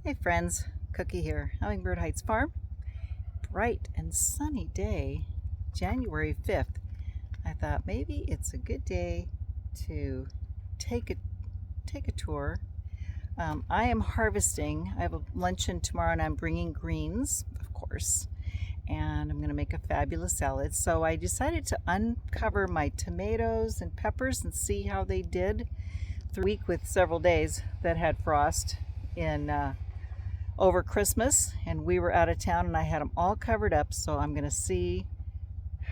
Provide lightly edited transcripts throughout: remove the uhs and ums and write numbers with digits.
Hey friends, Cookie here, Hummingbird Heights Farm. Bright and sunny day, January 5th. I thought maybe it's a good day to take a tour. I am harvesting. I have a luncheon tomorrow and I'm bringing greens, of course, and I'm going to make a fabulous salad. So I decided to uncover my tomatoes and peppers and see how they did through a week with several days that had frost in over Christmas, and we were out of town and I had them all covered up. So I'm going to see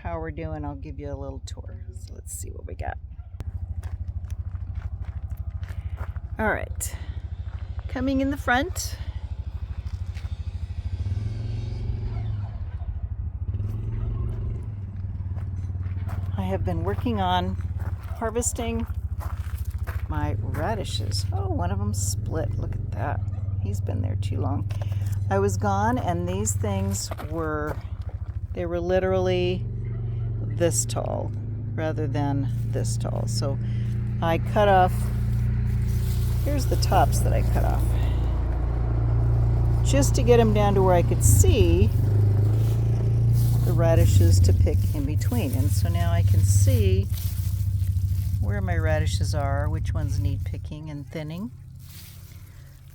how we're doing. I'll give you a little tour. So let's see what we got. All right, coming in the front, I have been working on harvesting my radishes. Oh, one of them split. Look at that. He's been there too long. I was gone and these things were literally this tall rather than this tall. So I cut off, here's the tops that I cut off, just to get them down to where I could see the radishes to pick in between. And so now I can see where my radishes are, which ones need picking and thinning.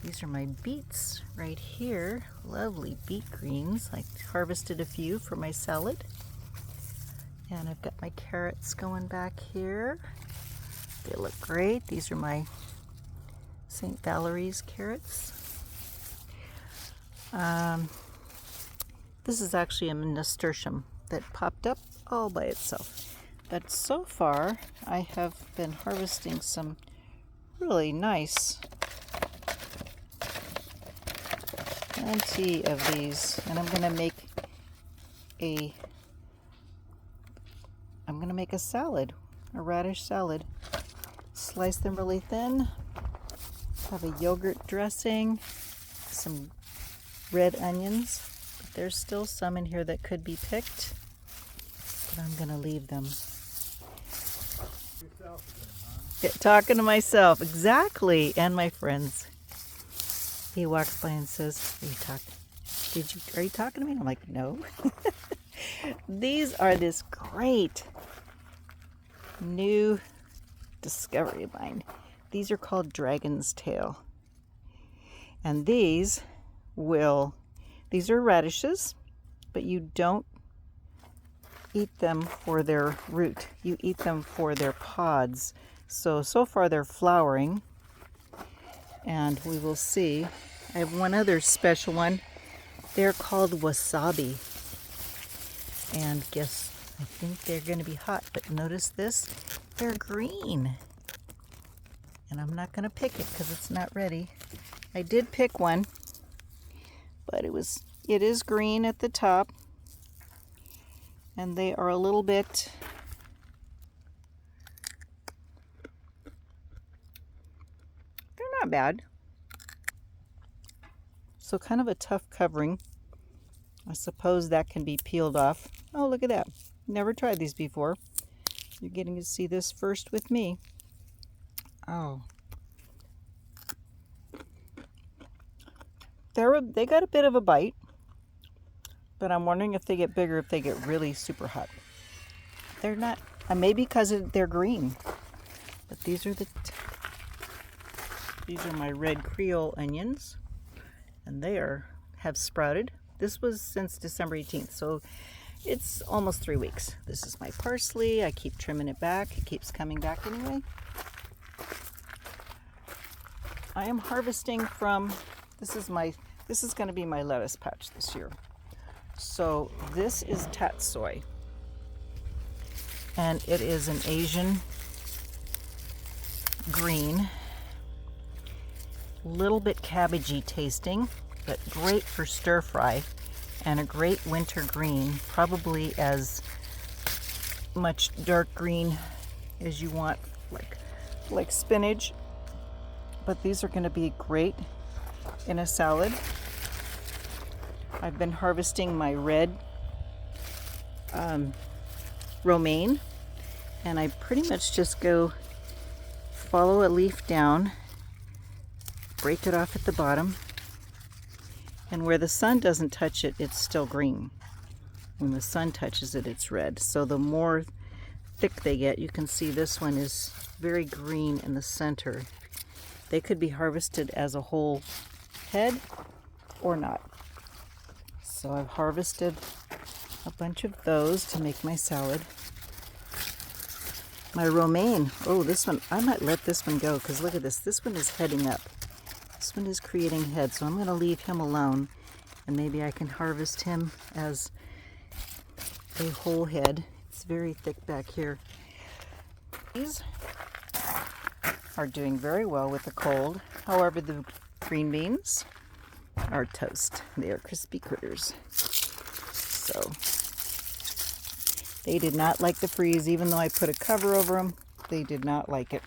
These are my beets right here. Lovely beet greens. I harvested a few for my salad. And I've got my carrots going back here. They look great. These are my St. Valerie's carrots. This is actually a nasturtium that popped up all by itself. But so far, I have been harvesting some really nice, plenty of these, and I'm gonna make a salad, a radish salad. Slice them really thin. Have a yogurt dressing, some red onions. But there's still some in here that could be picked, but I'm gonna leave them. Talking to myself, exactly, and my friends. He walks by and says, are you talking to me? I'm like, no. These are this great new discovery of mine. These are called dragon's tail. And these are radishes, but you don't eat them for their root. You eat them for their pods. So far they're flowering, and we will see. I have one other special one. They're called wasabi. And I think they're going to be hot, but notice this, they're green. And I'm not going to pick it because it's not ready. I did pick one, but it is green at the top. And they are a little bit, they're not bad. So kind of a tough covering. I suppose that can be peeled off. Oh, look at that. Never tried these before. You're getting to see this first with me. Oh. They got a bit of a bite, but I'm wondering if they get bigger if they get really super hot. They're not, maybe because they're green. But these are my red Creole onions, and they have sprouted. This was since December 18th, so it's almost 3 weeks. This is my parsley. I keep trimming it back. It keeps coming back anyway. I am harvesting from, this is going to be my lettuce patch this year. So this is tatsoi, and it is an Asian green, little bit cabbagey tasting, but great for stir fry, and a great winter green, probably as much dark green as you want, like spinach. But these are going to be great in a salad. I've been harvesting my red romaine, and I pretty much just go follow a leaf down, break it off at the bottom, And where the sun doesn't touch it, it's still green. When the sun touches it, it's red. So the more thick they get, you can see this one is very green in the center. They could be harvested as a whole head or not. So I've harvested a bunch of those to make my salad. My romaine, oh, this one, I might let this one go because look at this. This one is heading up. This one is creating head, so I'm going to leave him alone, and maybe I can harvest him as a whole head. It's very thick back here. These are doing very well with the cold. However, the green beans are toast. They are crispy critters. So they did not like the freeze, even though I put a cover over them. They did not like it.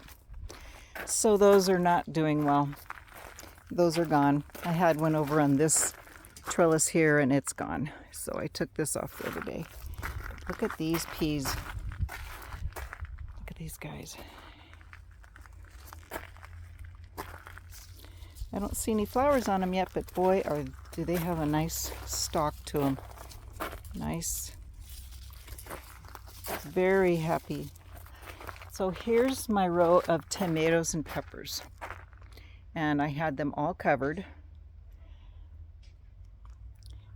So those are not doing well. Those are gone. I had one over on this trellis here and it's gone. So I took this off the other day. Look at these peas. Look at these guys. I don't see any flowers on them yet, but boy, do they have a nice stalk to them. Nice. Very happy. So here's my row of tomatoes and peppers. And I had them all covered.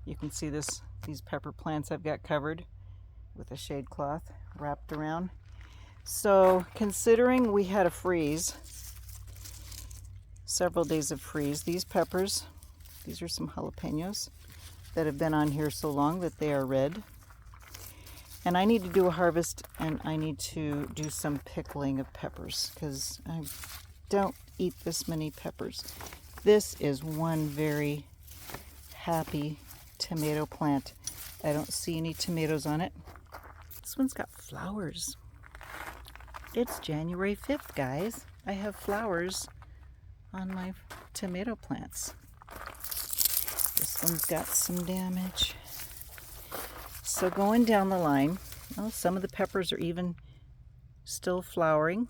You can see these pepper plants I've got covered with a shade cloth wrapped around. So considering we had a freeze, several days of freeze, these peppers, these are some jalapenos that have been on here so long that they are red. And I need to do a harvest, and I need to do some pickling of peppers because I don't eat this many peppers. This is one very happy tomato plant. I don't see any tomatoes on it. This one's got flowers. It's January 5th, guys. I have flowers on my tomato plants. This one's got some damage. So going down the line, well, some of the peppers are even still flowering,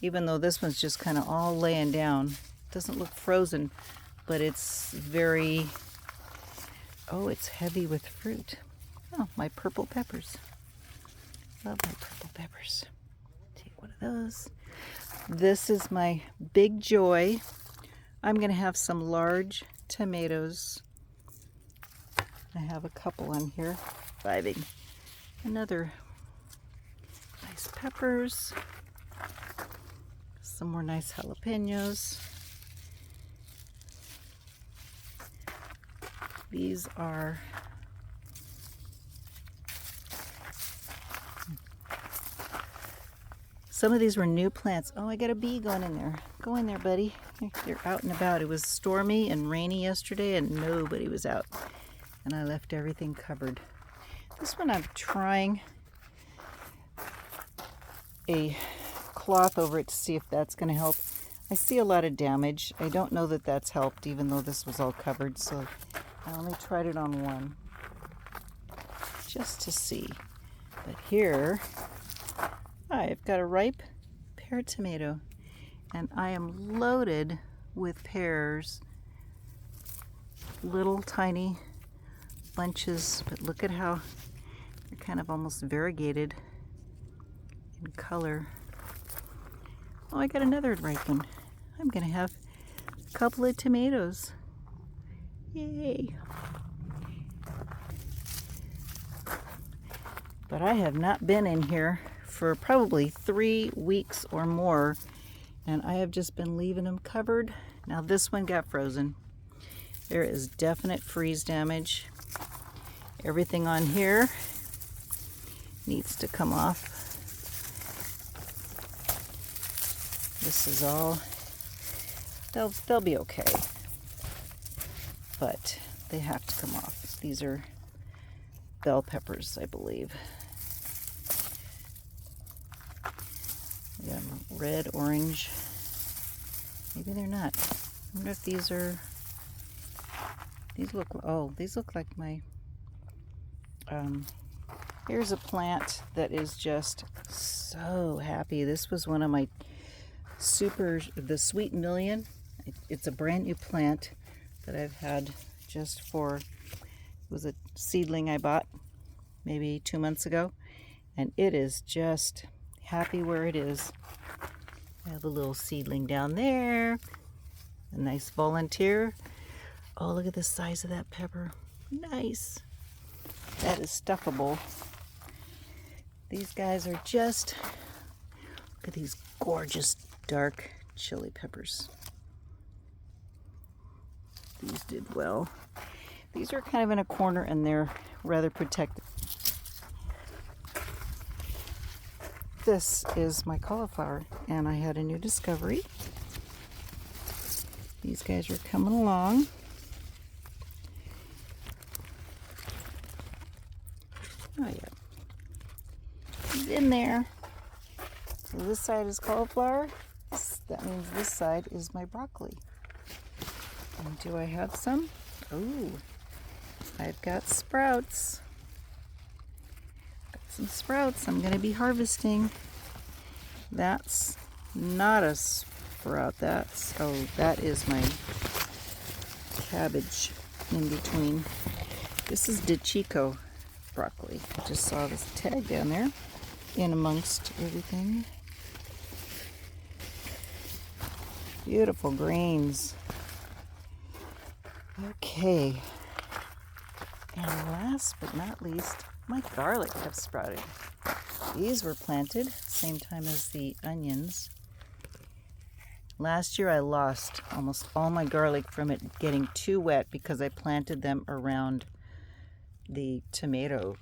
even though this one's just kind of all laying down. It doesn't look frozen, but it's very, oh, it's heavy with fruit. Oh, my purple peppers. Love my purple peppers. Take one of those. This is my big joy. I'm going to have some large tomatoes. I have a couple on here, vibing. Another nice peppers. Some more nice jalapenos. These are some of these were new plants. Oh, I got a bee going in there. Go in there, buddy. You're out and about. It was stormy and rainy yesterday and nobody was out. And I left everything covered. This one I'm trying a cloth over it to see if that's going to help. I see a lot of damage. I don't know that that's helped, even though this was all covered. So I only tried it on one just to see. But here I've got a ripe pear tomato, and I am loaded with pears, little tiny bunches, but look at how they're kind of almost variegated in color. Oh, I got another ripe one. I'm gonna have a couple of tomatoes. Yay! But I have not been in here for probably 3 weeks or more, and I have just been leaving them covered. Now this one got frozen. There is definite freeze damage. Everything on here needs to come off. This is all, they'll be okay, but they have to come off. These are bell peppers, I believe. We got red, orange. Maybe they're not. I wonder if these are, these look like my, here's a plant that is just so happy. This was one of my the Sweet Million. It's a brand new plant that I've had just for, it was a seedling I bought maybe 2 months ago, and it is just happy where it is. I have a little seedling down there, a nice volunteer. Oh, look at the size of that pepper. Nice. That is stuffable. These guys are just, look at these gorgeous dark chili peppers. These did well. These are kind of in a corner and they're rather protected. This is my cauliflower, and I had a new discovery. These guys are coming along. Oh yeah, he's in there. So this side is cauliflower. That means this side is my broccoli. And do I have some? Oh, I've got sprouts. Got some sprouts I'm going to be harvesting. That's not a sprout. That is my cabbage in between. This is DeChico broccoli. I just saw this tag down there in amongst everything. Beautiful greens. Okay. And last but not least, my garlic have sprouted. These were planted same time as the onions. Last year I lost almost all my garlic from it getting too wet because I planted them around the tomato